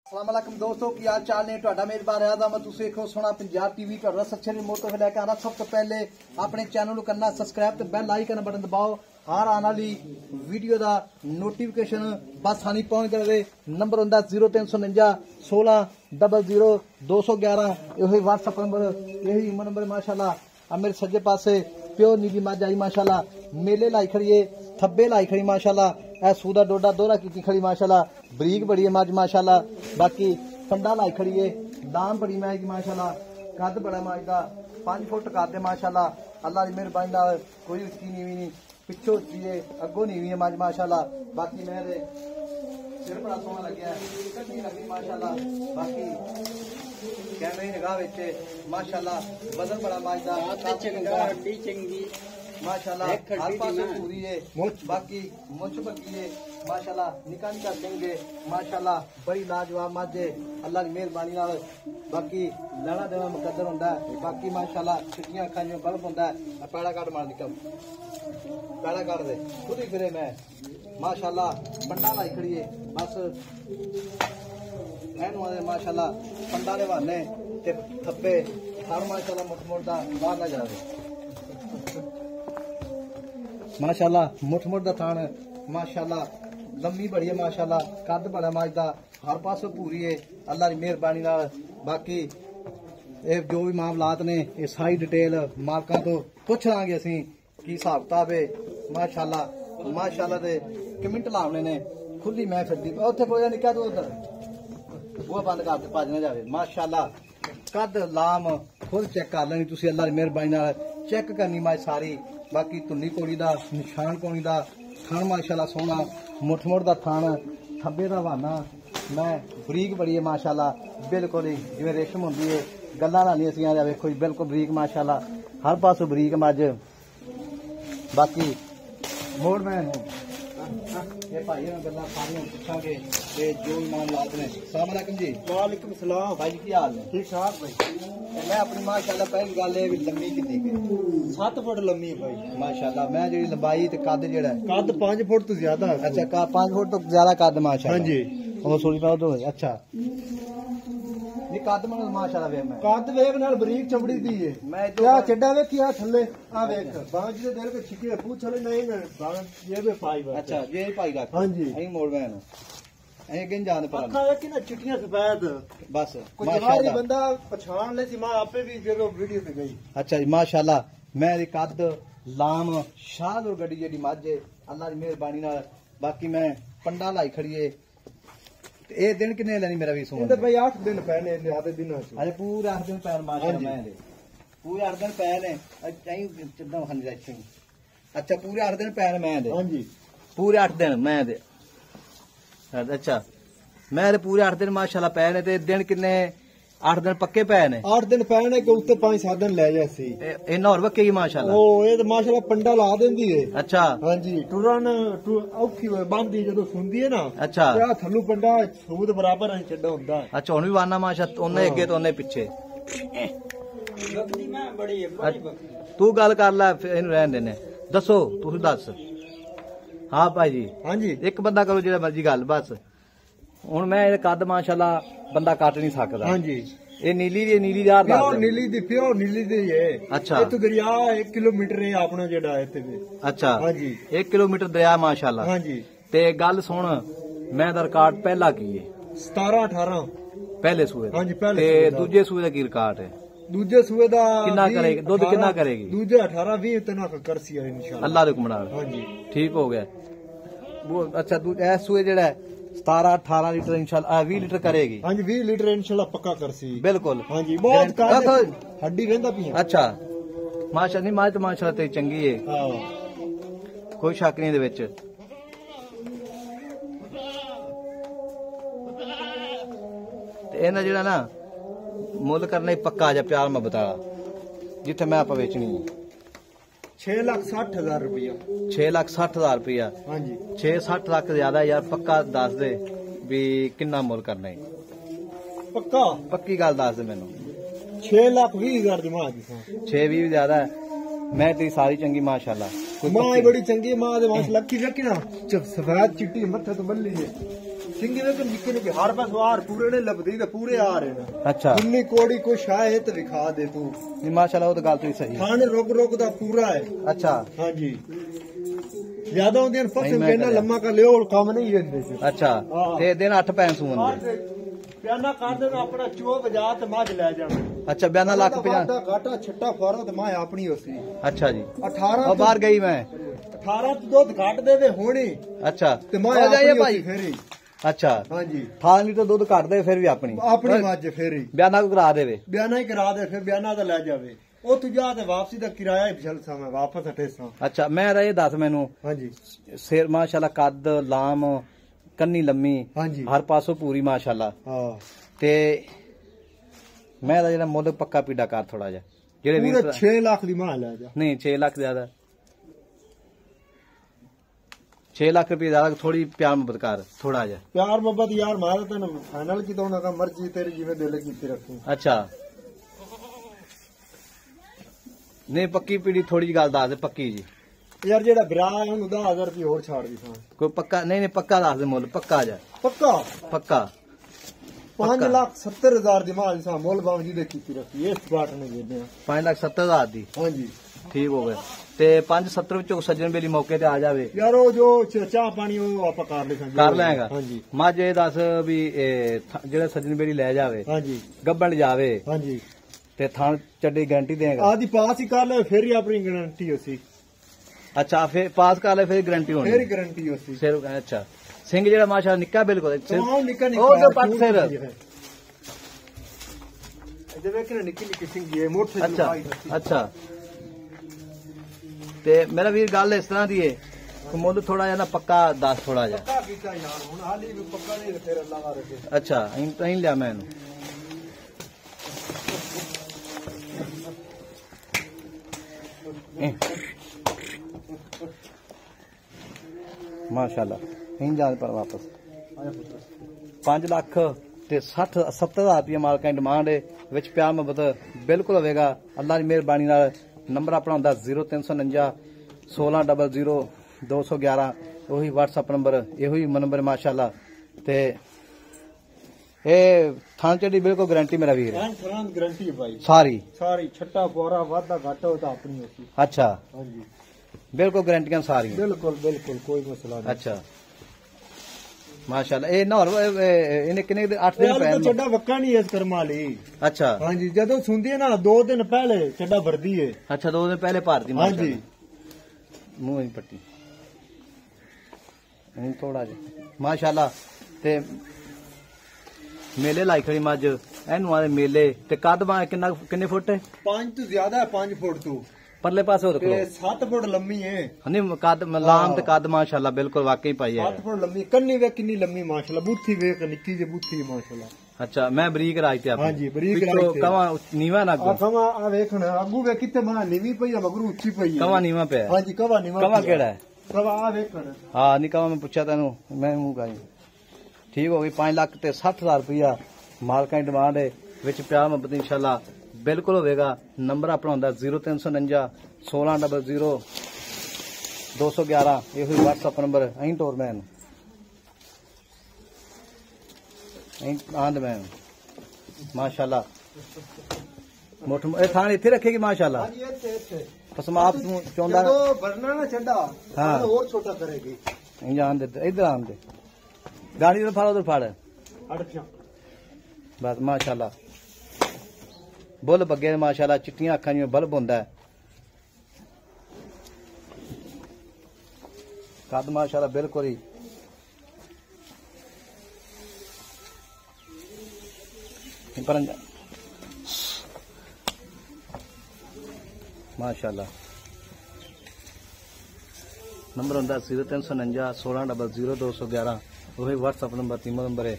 अस्सलामुअलैकुम दोस्तों की हाल चाल ने ਤੁਹਾਡਾ ਮੇਜ਼ਬਾਨ ਆਇਆ ਦਾ ਮੈਂ ਤੁਸੀਂ ਦੇਖੋ ਸੋਹਣਾ ਪੰਜਾਬ ਟੀਵੀ ਤੁਹਾਡਾ ਸੱਚੇ ਰਿਮੋਟ ਤੋਂ ਲੈ ਕੇ ਆਣਾ ਸਭ ਤੋਂ ਪਹਿਲੇ ਆਪਣੇ ਚੈਨਲ ਨੂੰ ਕਰਨਾ ਸਬਸਕ੍ਰਾਈਬ ਤੇ ਬੈਲ ਆਈਕਨ ਬਟਨ ਦਬਾਓ ਹਰ ਆਉਣ ਵਾਲੀ ਵੀਡੀਓ ਦਾ ਨੋਟੀਫਿਕੇਸ਼ਨ ਬਸ ਸਾਨੀ ਪਹੁੰਚ ਜਾਵੇ ਨੰਬਰ ਹੁੰਦਾ 0349 16 00 211 ਇਹੀ WhatsApp ਨੰਬਰ ਇਹੀ ਨੰਬਰ ਮਾਸ਼ਾਅੱਲਾ ਆ ਮੇਰੇ ਸੱਜੇ ਪਾਸੇ ਪਿਓ ਨੀਲੀ ਮੱਝ ਆਈ ਮਾਸ਼ਾਅੱਲਾ ਮੇਲੇ ਲਾਈ ਖੜੀਏ ਥੱਬੇ ਲਾਈ ਖੜੀ ਮਾਸ਼ਾਅੱਲਾ ए सूदा डोडा दोहरा की खड़ी माशाल्लाह बरीक बड़ी है मज माशाल्लाह बाकी फंडा लाई खड़ी है दाम बड़ी मैच की माशाल्लाह कद बड़ा मज का 5 फुट कद है माशाल्लाह अल्लाह की मेहरबानी नाल कोई उच्ची नीवी नहीं पिछो उच्ची है अगों नीवी है मज माशाल्लाह बाकी मैं सिर बड़ा सोहना लग्या कट्टी लगी माशाल्लाह बाकी कैमरे निगाह विच माशाल्लाह वजन बड़ा मज का चंगी माशाल्लाह हर पासे पूरी है बाकी मुछ पकी है माशाल्लाह निका निका देंगे माशाल्लाह बड़ी लाजवाब मज है अल्लाह की मेहरबानी नाल बाकी लेना देना मुकद्दर होंदा है बाकी माशाल्लाह छिटियां अखां जो बल्ब होंदा है पैड़ा काट मार निकल पैड़ा काट दे खुद ही फिरे मैं माशाल्लाह पंडा लाई खड़ी है बस एनु आदे माशाल्लाह पंडा दे बहाने ते थप्पे हर माशाल्लाह मुठ मुठ दा बाहर ना जावे माशाल्लाह मुठ मुठ दा थान माशाल्लाह लम्मी बड़ी है माशाल्लाह कद बड़ा मजदा हर पासों पूरी है अल्लाह की मेहरबानी नाल बाकी जो भी मामलात ने ये सारी डिटेल मालकां तो पुछ लांगे असीं की हिसाब किताब है माशाल्लाह माशाल्लाह दे कमेंट लावने ने खुली मैं फिरदी उत्थे कोई निक्का तो उधर वो बंद कर दे भज ना जावे माशाल्लाह कद लाम खुद चेक कर लेनी तुसीं अल्लाह की मेहरबानी नाल चेक करनी मैं सारी बाकी धुन्नी कोड़ी का निशान पौनी का थान माशाल्लाह सोहना मुठ मुठ का थान थब्बे का बहाना मैं बरीक बड़ी है माशाल्लाह बिल्कुल ही जिवें रेशम होंदी है गल्लां लानियां सीआं दा वेखो जी बिल्कुल बरीक माशाल्लाह हर पासों बरीक मज बाकी मोड़ मैं ये भाई गल्लां सारियां पुछांगे ते जो मामलात ने अस्सलाम वालेकुम जी वालेकुम सलाम भाई जी की हाल है ठीक ठाक भाई मैं अपनी माशाल्लाह पहली गल है लम्मी कितनी है 7 फुट लम्मी है भाई माशाल्लाह मैं जी लंबाई ते कद जेड़ा है कद 5 फुट तो ज्यादा है अच्छा 5 फुट तो ज्यादा कद माशाल्लाह हां जी और सोली पाओ तो अच्छा ये कद मन माशाल्लाह वे मैं कद वेख नाल बरीक चमड़ी दी है मैं क्या चड्डा वेखिया थल्ले आ वेख बांज दे दिल के छिके पूछ चले नहीं मैं बांज ये भी पाई अच्छा ये पाई का हां जी अई मोड़ मैं अं जान अखा वेखी ना चिट्टियां सफेद बस माशाल्लाह बंदा पछाण ले सी मां आपे भी जो वीडियो पे गई अच्छा जी माशाल्लाह मैं कद लाम शाद और गड्डी जेडी मझ अल्लाह की मेहरबानी नाल बाकी मैं पंडा लाई खड़ी है ए दिन कितने लेनी मेरा भी सुन भाई 8 दिन पैने आधे दिन अरे पूरे 8 दिन पैर माशाल्लाह मैं दे पूरे 8 दिन पैर ने चाहिए चद्दा हंजा अच्छा पूरे 8 दिन पैर मैं दे हां जी पूरे 8 दिन मैं दे अच्छा मैं पूरे 8 दिन माशाल्लाह पै ने ते दिन किन्ने 8 दिन पक्के पै ने 8 दिन पै ने के उत्ते 5-7 दिन ले जासी इन्ना और वक्के ही माशाल्लाह ओ ये तो माशाल्लाह पंडा ला देंदी है अच्छा हां जी टुरन औखी बांधी जदों सुंदी है ना अच्छा ते थल्लू पंडा सूद बराबर है चड्डा हुंदा अच्छा हुन भी वाना माशाल्लाह ओने अगे तो ओने पीछे लगदी मैं बड़ी है तू गल कर ले इनु रहन देने दसो तू दस हाँ भाई जी हाँ जी एक बंदा करो जो मर्जी गल बस हूं मैं कद माशाल्लाह बंदा कट नहीं सकता हाँ जी ये नीली जार प्योर नीली दी है अच्छा इत्थों दरिया 1 किलोमीटर है अपना जेड़ा इत्थे अच्छा हाँ जी 1 किलोमीटर दरिया माशाल्लाह हाँ जी ते गल सुन मैं दा रिकॉर्ड पहला की है 17-18 पहले सूए हाँ जी पहले ते दूजे सूए दा की रिकॉर्ड है दूजे सूए दा कितना करेगी दूध कितना करेगी दूजे 18-20 तना करसी है इंशाल्लाह अल्लाह दे हुक्म नाल हां जी ठीक हो गया वो अच्छा दूसरा सूए जेड़ा 17-18 लीटर इंशाल्लाह 20 लीटर करेगी हां जी 20 लीटर इंशाल्लाह पक्का करसी बिल्कुल हां जी बहुत हड्डी वेंदा पी अच्छा माशाल्लाह नहीं मां तो माशाल्लाह ते चंगी है हां कोई शक नहीं दे विच ते इना जेड़ा ना मुल करना ही पक्का जा प्यार मैं बता जिथे मैं आप बेचनी है 6,60,000 रुपया 6,60,000 रुपया हाँ जी 6-60 लाख ज्यादा यार पक्का दस दे भी किन्ना मुल करना है पक्का पक्की गल दस दे मैनू 6,20,000 दी मां 6-20 ज्यादा है मैं तेरी सारी चंगी माशाल्लाह मां बड़ी चंगी मां दे माशाल्लाह की रखी ना सफेद चिट्टी मत्थे तो बल्ली है सिंगी में तो निके निके हर पास वार पूरे ने लबदी ते पूरे आ रहे ने। अच्छा इन्नी कोड़ी को शायद ते दिखा दे तू। नहीं माशाल्लाह वो तो गल तो सही है। खाने रोक दा पूरा है। अच्छा हाँ जी ज्यादा होंगे फसल कहना लम्मा का लियो काम नहीं रहंदे। अच्छा ते दिन 8 पैन सून दे बयाना कर देना अपना चो बजा ते मझ ले जाना। अच्छा बयाना लाख 50 घाटा छट्टा फौरा ते मां अपनी होसी। अच्छा जी 18 और बाहर गई मैं 18 तो दूध घाट देवे होनी। अच्छा ते मां जाइए भाई फेरी। अच्छा हाँ जी 18 लीटर दूध घाट दे फिर भी अपनी मझ फेरी बयाना को करा देवे बयाना ही करा दे फिर बयाना तो ले जावे ओ तू जा ते वापसी दा किराया ही चल सा मैं वापस अठेसा। अच्छा मैं रहे दस मैनू हाँ जी सिर माशाल्लाह कद लाम कन्नी लम्मी हाँ जी हर पासों पूरी माशाल्लाह हाँ ते मैं जेड़ा मुल पक्का पीड़ा कर थोड़ा जा जेड़े 6 लाख दी मां ले जा नहीं 6 लाख ज्यादा 6 लाख रुपये ज्यादा थोड़ी प्यार मोहब्बत कर थोड़ा जा प्यार मोहब्बत यार मार तेन फाइनल की तो ना मर्जी तेरी जिवें दिल कीती रखूं। अच्छा नहीं पक्की पीड़ी थोड़ी गल दस दे पक्की जी यार जेड़ा विराह है उन्हें 10,000 रुपये और छाड़ दी कोई पक्का नहीं नहीं पक्का दस दे मुल पक्का जा पक्का पक्का 5,70,000 दी मां इंसान मुल बावजी दे कीती रखी इस बाट ने देने 5,70,000 दी हाँ जी ठीक हो गए ते 5,70 विचों सज्जन बेली मौके ते आ जावे यार वो जो चाह पानी वो आप कर लेगा हाँ जी मझ ये दस भी जेड़ा सज्जन बेली ले जावे हाँ जी गब्बन जावे हाँ जी ते थान चड्डी गारंटी देगा आदि पास ही कर ले फिर ही अपनी गारंटी होसी। अच्छा फिर पास कर ले फिर गारंटी होनी फिर गारंटी होसी फिर अच्छा सिंह जेड़ा माशाल्लाह निक्का बिल्कुल निक्का निक्का ओ जो पट सिर जे वेखने निक्की निक्की सिंह ये मोटे अच्छा अच्छा ते मेरा वीर गल इस तरह दी है मुल थोड़ा जा ना पक्का दस थोड़ा जा पक्का कीता यार हुन हाली भी पक्का नहीं फिर अल्लाह का रखे। अच्छा इन लिया मैं माशाल्लाह इन जान पर वापस 5 लाख ते 60-70,000 रुपये मालका डिमांड है विच प्यार मोहब्बत बिल्कुल होगा अल्लाह की मेहरबानी नाल। नंबर अपना होंदा 0349 1600 211 वही व्हाट्सअप नंबर यही नंबर माशाल्लाह ते ए थान चढ़ी बिल्कुल गारंटी मेरा वीर गारंटी भाई सारी सारी छट्टा बोरा वादा घाटा होता अपनी होती। अच्छा हाँ जी बिल्कुल गारंटियां सारी बिल्कुल बिल्कुल कोई मसला नहीं। अच्छा माशाल्लाह ए नौर इन्हें किन्ने 8 दिन पहले चड्डा वक्का नहीं इस कर्मा ली। अच्छा हाँ जी जदों सुनदी है ना 2 दिन पहले चड्डा भरदी है। अच्छा 2 दिन पहले भारती हाँ जी मुंह ही पट्टी थोड़ा जा माशाल्लाह ते मेले लाई खड़ी मज एनू आले मेले ते कद किन्ने फुट है 5 तो ज्यादा है 5 फुट तू परले पास 7 फुट लम्मी है नहीं कद लाम ते कद माशाल्लाह बिल्कुल वाकई पाई है 7 फुट लम्मी कन्नी वे किन्नी लम्मी माशाल्लाह बूथी वेख निक्की जी बूथी माशाल्लाह। अच्छा मैं बरीक राज ते हां जी बरीक राज ते कवा नीवा ना कवा आ वेखना अगू वे किते मां नीवी पई है मगरू ऊंची पई है कवा नीवा पे हां जी कवा नीवा कवा केड़ा है कवा आ वेखना हां नी कवा मैं पूछा तेनु मैं मुंह गाई ठीक हो गई 5,60,000 रुपया मालका डिमांड है विच प्यार मोहब्बत इंशाल्लाह बिल्कुल होगा। नंबर अपना होंदा 0349 1600 211 ये व्हाट्सअप नंबर अं टोरमैन आंद मैन माशाल्लाह मुठ थान इत्थे रखेगी माशाल्लाह कसम आप चाहता भरना ना चंडा हाँ और छोटा करेगी जान दे इधर आन दे गाड़ी तो फाड़ उधर फाड़ बस माशाल्लाह बुल बगे माशाल्लाह चिट्टियां अखां जिवें बल्ब होंदा है कद माशाल्लाह बिल्कुल ही माशाल्लाह नंबर होंदा 0349 1600 211 वही व्हाट्सअप नंबर 3 नंबर है।